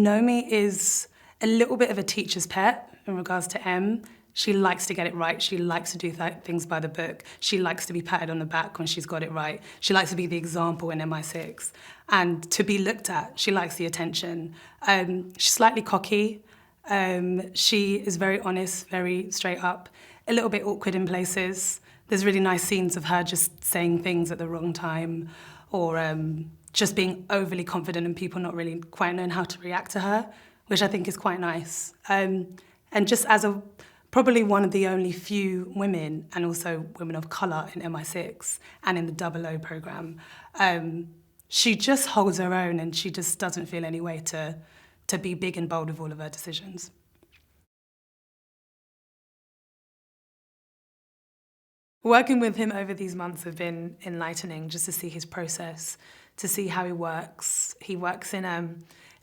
Naomie is a little bit of a teacher's pet in regards to M. She likes to get it right. She likes to do things by the book. She likes to be patted on the back when she's got it right. She likes to be the example in MI6 and to be looked at. She likes the attention. She's slightly cocky. She is very honest, very straight up, a little bit awkward in places. There's really nice scenes of her just saying things at the wrong time or just being overly confident and people not really quite knowing how to react to her, which I think is quite nice. And just as probably one of the only few women, and also women of colour in MI6 and in the 00 programme, she just holds her own and she just doesn't feel any way to be big and bold with all of her decisions. Working with him over these months have been enlightening, just to see his process, to see how he works. He works in a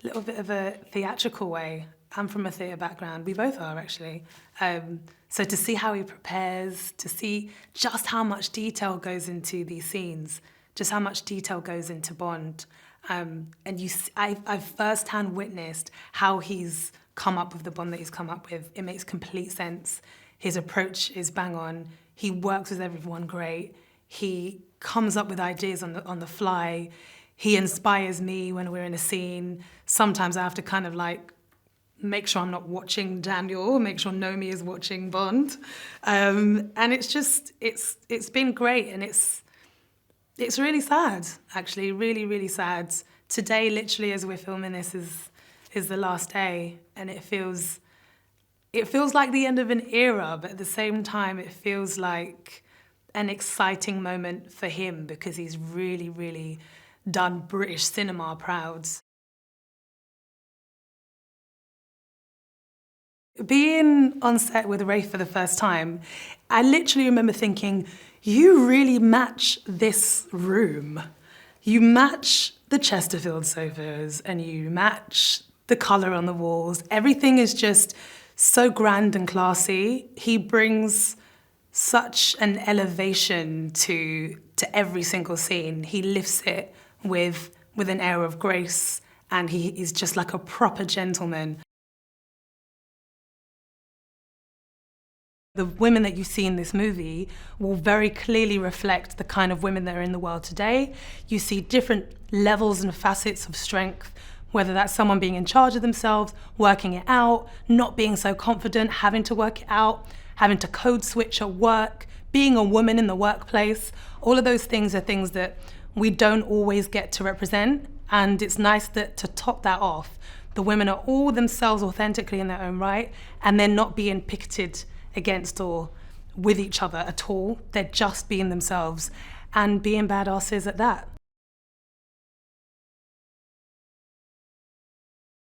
little bit of a theatrical way. I'm from a theatre background, we both are actually. So to see how he prepares, to see just how much detail goes into these scenes, just how much detail goes into Bond. And I've firsthand witnessed how he's come up with the Bond that he's come up with. It makes complete sense. His approach is bang on. He works with everyone great. He comes up with ideas on the fly. He inspires me when we're in a scene. Sometimes I have to kind of like make sure I'm not watching Daniel, make sure Naomie is watching Bond. And it's just, it's been great, and it's really sad, actually, really, really sad. Today, literally, as we're filming this, is the last day, and it feels like the end of an era, but at the same time, it feels like an exciting moment for him because he's really, really done British cinema proud. Being on set with Ralph for the first time, I literally remember thinking, you really match this room. You match the Chesterfield sofas and you match the colour on the walls. Everything is just so grand and classy. He brings such an elevation to every single scene. He lifts it with an air of grace, and he is just like a proper gentleman. The women that you see in this movie will very clearly reflect the kind of women that are in the world today. You see different levels and facets of strength, whether that's someone being in charge of themselves, working it out, not being so confident, having to work it out, having to code switch at work, being a woman in the workplace. All of those things are things that we don't always get to represent, and it's nice that to top that off, the women are all themselves authentically in their own right, and they're not being picketed against or with each other at all. They're just being themselves and being badasses at that.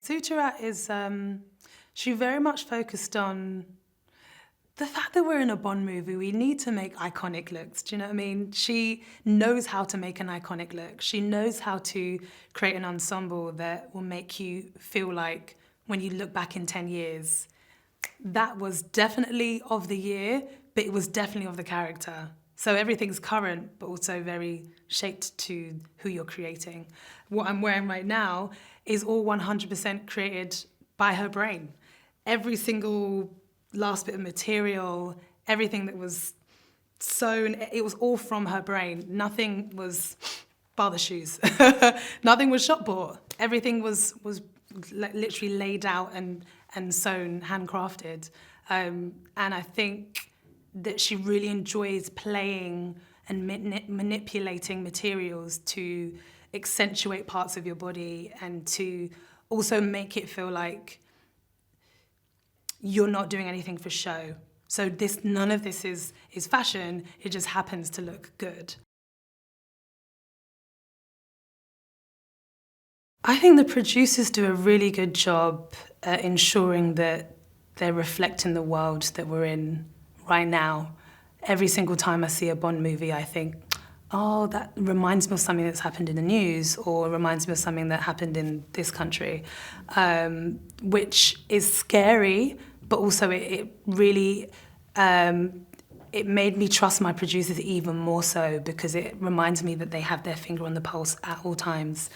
Seydoux is, she very much focused on the fact that we're in a Bond movie. We need to make iconic looks, do you know what I mean? She knows how to make an iconic look. She knows how to create an ensemble that will make you feel like when you look back in 10 years, that was definitely of the year, but it was definitely of the character. So everything's current, but also very shaped to who you're creating. What I'm wearing right now is all 100% created by her brain. Every single last bit of material, everything that was sewn, it was all from her brain. Nothing was, bar the shoes, nothing was shop bought. Everything was literally laid out and sewn, handcrafted. And I think that she really enjoys playing and manipulating materials to accentuate parts of your body and to also make it feel like you're not doing anything for show. So none of this is fashion, it just happens to look good. I think the producers do a really good job at ensuring that they're reflecting the world that we're in right now. Every single time I see a Bond movie, I think, oh, that reminds me of something that's happened in the news, or reminds me of something that happened in this country, which is scary, but also it really, it made me trust my producers even more so, because it reminds me that they have their finger on the pulse at all times.